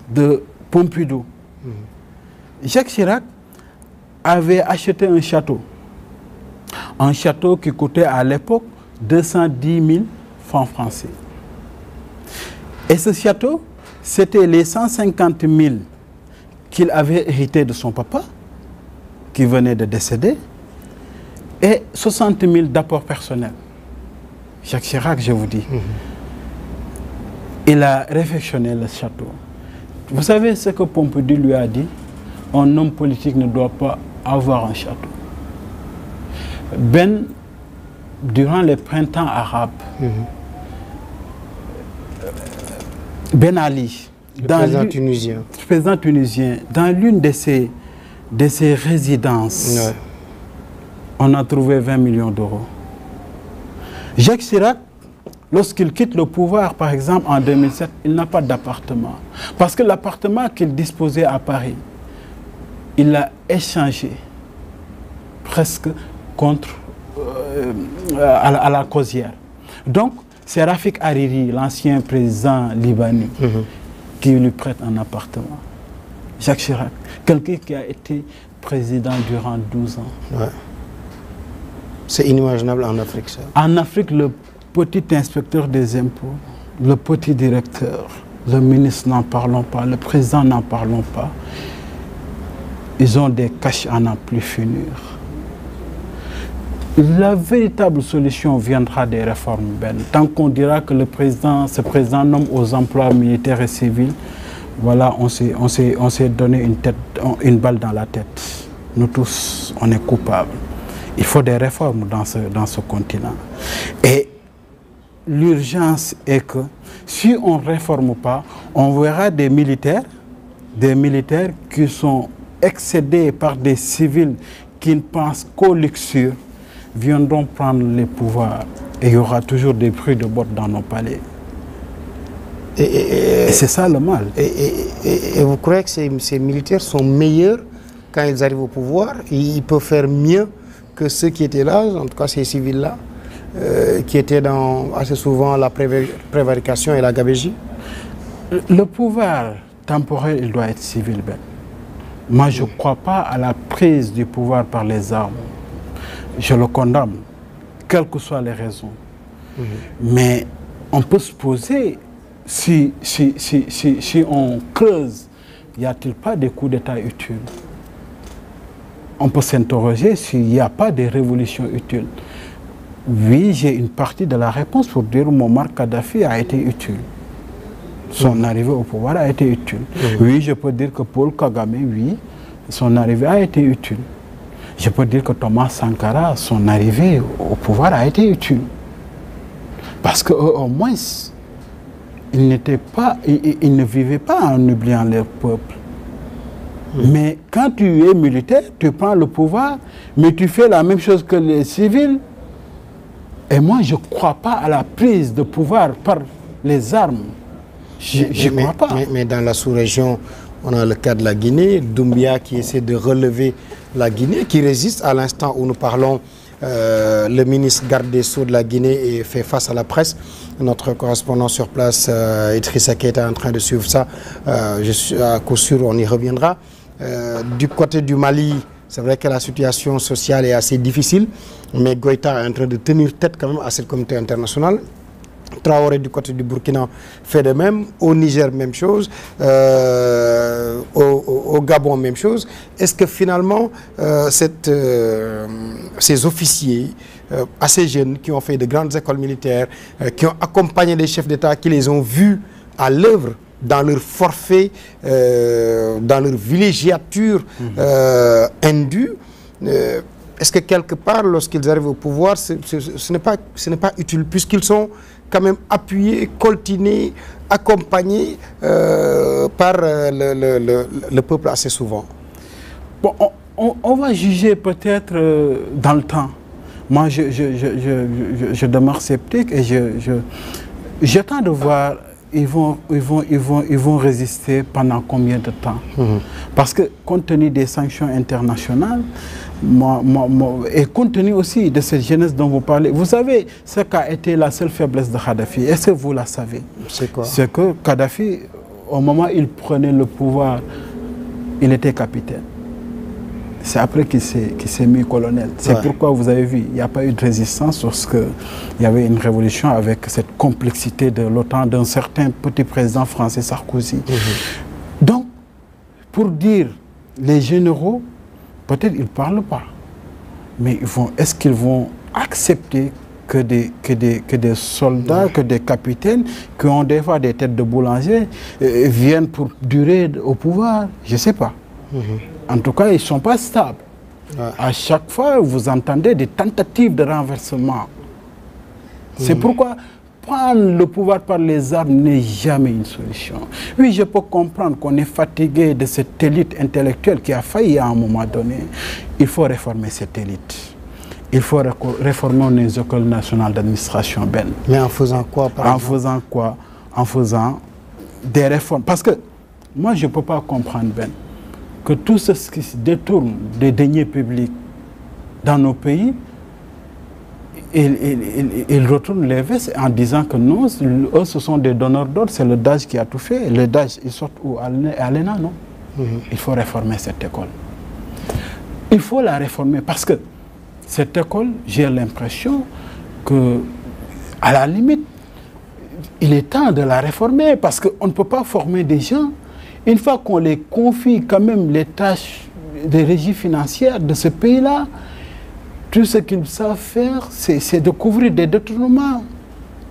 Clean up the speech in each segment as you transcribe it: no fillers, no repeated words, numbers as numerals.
de Pompidou. Jacques Chirac avait acheté un château. Un château qui coûtait à l'époque 210 000 francs français. Et ce château, c'était les 150 000 qu'il avait hérité de son papa, qui venait de décéder, et 60 000 d'apport personnel. Jacques Chirac, je vous dis. Il a réfectionné le château. Vous savez ce que Pompidou lui a dit? Un homme politique ne doit pas avoir un château. Durant les printemps arabes, Ben Ali, le président tunisien, dans l'une de ses résidences, on a trouvé 20 millions d'euros. Jacques Chirac, lorsqu'il quitte le pouvoir, par exemple, en 2007, il n'a pas d'appartement. Parce que l'appartement qu'il disposait à Paris, il l'a échangé presque contre à la Cosière. Donc, c'est Rafik Hariri, l'ancien président libanais, qui lui prête un appartement. Jacques Chirac, quelqu'un qui a été président durant 12 ans. Ouais. C'est inimaginable en Afrique, ça. En Afrique, le petit inspecteur des impôts, le petit directeur, le ministre, n'en parlons pas, le président, n'en parlons pas. Ils ont des caches à n'en plus finir. La véritable solution viendra des réformes. Tant qu'on dira que ce président nomme aux emplois militaires et civils, voilà, on s'est donné une balle dans la tête. Nous tous, on est coupables. Il faut des réformes dans ce continent. Et l'urgence est que si on ne réforme pas, on verra des militaires qui sont excédés par des civils qui ne pensent qu'aux luxures, viendront prendre les pouvoirs. Et il y aura toujours des bruits de bottes dans nos palais. Et c'est ça le mal. Et vous croyez que ces militaires sont meilleurs quand ils arrivent au pouvoir? Ils peuvent faire mieux que ceux qui étaient là, en tout cas ces civils-là, qui étaient dans assez souvent la prévarication et la gabegie? Le pouvoir temporel, il doit être civil. Moi, je ne crois pas à la prise du pouvoir par les armes. Je le condamne, quelles que soient les raisons. Mais on peut se poser, si on creuse, y a-t-il pas des coups d'État utiles? On peut s'interroger s'il n'y a pas de révolutions utiles. Oui, j'ai une partie de la réponse pour dire que Muammar Kadhafi a été utile. Son arrivée au pouvoir a été utile. Oui, je peux dire que Paul Kagame, oui, son arrivée a été utile. Je peux dire que Thomas Sankara, son arrivée au pouvoir a été utile. Parce qu'au moins, ils ne vivaient pas en oubliant leur peuple. Mais quand tu es militaire, tu prends le pouvoir, mais tu fais la même chose que les civils. Et moi, je ne crois pas à la prise de pouvoir par les armes. Je ne crois pas. Mais dans la sous-région, on a le cas de la Guinée, Doumbia qui essaie de relever la Guinée, qui résiste à l'instant où nous parlons. Le ministre garde des Sceaux de la Guinée fait face à la presse. Notre correspondant sur place, Idrissa Keita, est en train de suivre ça. Je suis à coup sûr, on y reviendra. Du côté du Mali, c'est vrai que la situation sociale est assez difficile, mais Goïta est en train de tenir tête quand même à cette communauté internationale. Traoré du côté du Burkina fait de même, au Niger même chose, au Gabon même chose. Est-ce que finalement ces officiers assez jeunes qui ont fait de grandes écoles militaires, qui ont accompagné les chefs d'État, qui les ont vus à l'œuvre dans leur forfait, dans leur villégiature indue, est-ce que quelque part, lorsqu'ils arrivent au pouvoir, ce n'est pas utile, puisqu'ils sont quand même appuyés, coltinés, accompagnés par le peuple assez souvent? Bon, on va juger peut-être dans le temps. Moi, je demeure sceptique et j'attends de voir ils vont résister pendant combien de temps. Parce que compte tenu des sanctions internationales, et compte tenu aussi de cette jeunesse dont vous parlez, vous savez ce qu'a été la seule faiblesse de Kadhafi. Est-ce que vous la savez? C'est quoi? C'est que Kadhafi, au moment où il prenait le pouvoir, il était capitaine. C'est après qu'il s'est mis colonel. C'est pourquoi vous avez vu, il n'y a pas eu de résistance lorsqu'il y avait une révolution avec cette complexité de l'OTAN d'un certain petit président français Sarkozy. Donc, pour dire, les généraux, peut-être ils ne parlent pas, mais est-ce qu'ils vont accepter que des soldats, que des capitaines, qui ont des fois des têtes de boulanger, viennent pour durer au pouvoir? Je ne sais pas. En tout cas, ils ne sont pas stables. À chaque fois, vous entendez des tentatives de renversement. C'est pourquoi prendre le pouvoir par les armes n'est jamais une solution. Oui, je peux comprendre qu'on est fatigué de cette élite intellectuelle qui a failli à un moment donné. Il faut réformer cette élite. Il faut réformer les écoles nationales d'administration, Ben. Mais en faisant quoi, par exemple? faisant quoi? En faisant des réformes. Parce que moi, je ne peux pas comprendre, Ben, que tout ce qui se détourne des deniers publics dans nos pays, ils retournent les vestes en disant que non, eux, ce sont des donneurs d'ordre, c'est le DAGE qui a tout fait. Le DAGE, ils sortent où? À l'ENA, non? Il faut réformer cette école. Il faut la réformer parce que cette école, j'ai l'impression que, à la limite, il est temps de la réformer parce qu'on ne peut pas former des gens. Une fois qu'on les confie quand même les tâches des régies financières de ce pays-là, tout ce qu'ils savent faire, c'est de couvrir des détournements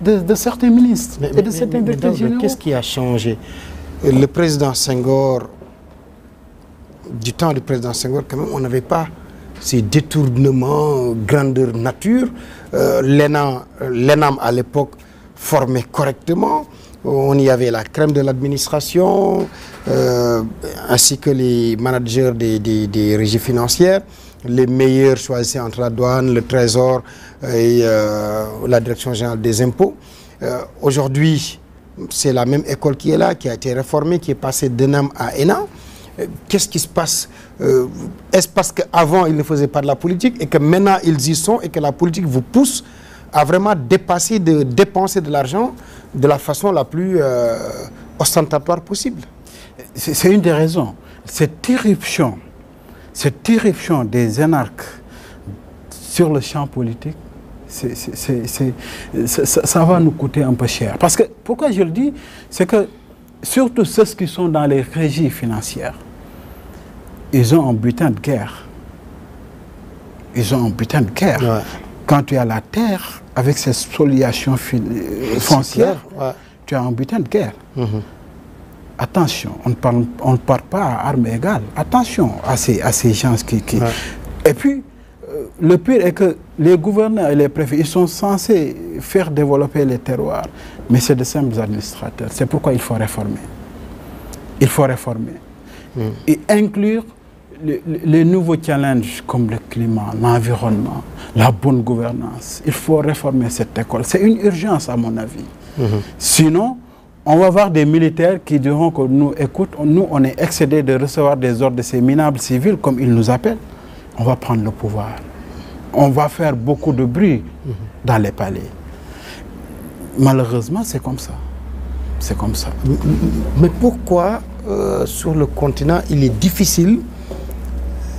de certains ministres et de certains directeurs généraux. Qu'est-ce qui a changé? Le président Senghor, du temps du président Senghor, quand même, on n'avait pas ces détournements grandeur nature. L'ENAM, à l'époque, formait correctement. On y avait la crème de l'administration, ainsi que les managers des régies financières. Les meilleurs choisissaient entre la douane, le trésor et la direction générale des impôts. Aujourd'hui, c'est la même école qui est là, qui a été réformée, qui est passée d'ENAM à ENA. Qu'est-ce qui se passe? Est-ce parce qu'avant, ils ne faisaient pas de la politique et que maintenant, ils y sont et que la politique vous pousse à vraiment dépenser de l'argent de la façon la plus ostentatoire possible? C'est une des raisons. Cette irruption des énarques sur le champ politique, ça va nous coûter un peu cher. Parce que, pourquoi je le dis, c'est que surtout ceux qui sont dans les régies financières, ils ont un butin de guerre. Ils ont un butin de guerre. Ouais. Quand tu as la terre, avec ses spoliations foncières, tu as un butin de guerre. Attention, on ne part pas à armes égales. Attention à ces gens qui... Et puis, le pire est que les gouverneurs et les préfets, ils sont censés faire développer les terroirs. Mais c'est de simples administrateurs. C'est pourquoi il faut réformer. Il faut réformer. Et inclure les nouveaux challenges comme le climat, l'environnement, la bonne gouvernance. Il faut réformer cette école. C'est une urgence, à mon avis. Sinon, on va voir des militaires qui diront que nous, écoute, nous, on est excédés de recevoir des ordres de ces minables civils, comme ils nous appellent. On va prendre le pouvoir. On va faire beaucoup de bruit dans les palais. Malheureusement, c'est comme ça. C'est comme ça. Mais pourquoi, sur le continent, il est difficile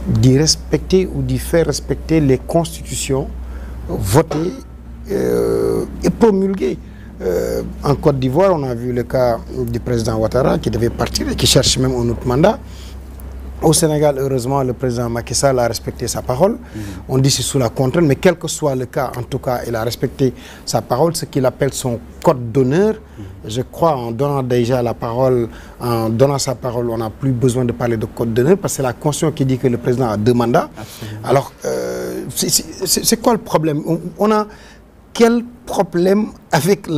d'y respecter ou d'y faire respecter les constitutions votées et promulguées? En Côte d'Ivoire, on a vu le cas du président Ouattara qui devait partir et qui cherche même un autre mandat. Au Sénégal, heureusement, le président Macky Sall a respecté sa parole. On dit c'est sous la contrainte, mais quel que soit le cas, en tout cas, il a respecté sa parole, ce qu'il appelle son code d'honneur. Je crois, en donnant déjà la parole, en donnant sa parole, on n'a plus besoin de parler de code d'honneur, parce que c'est la Constitution qui dit que le président a 2 mandats. Absolument. Alors, c'est quoi le problème? On a quel problème avec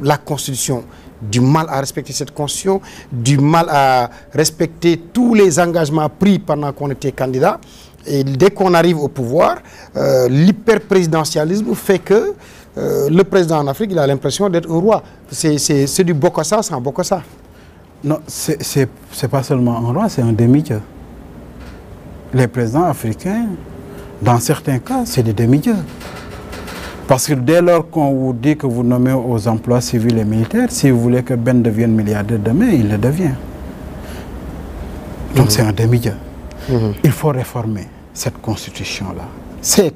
la Constitution? Du mal à respecter cette Constitution, du mal à respecter tous les engagements pris pendant qu'on était candidat. Et dès qu'on arrive au pouvoir, l'hyper-présidentialisme fait que le président en Afrique, il a l'impression d'être un roi. C'est du Bokassa sans Bokassa. Non, c'est pas seulement un roi, c'est un demi-dieu. Les présidents africains, dans certains cas, c'est des demi-dieux. Parce que dès lors qu'on vous dit que vous nommez aux emplois civils et militaires, si vous voulez que Ben devienne milliardaire demain, il le devient. Donc c'est un demi-dieu. Il faut réformer cette constitution-là. C'est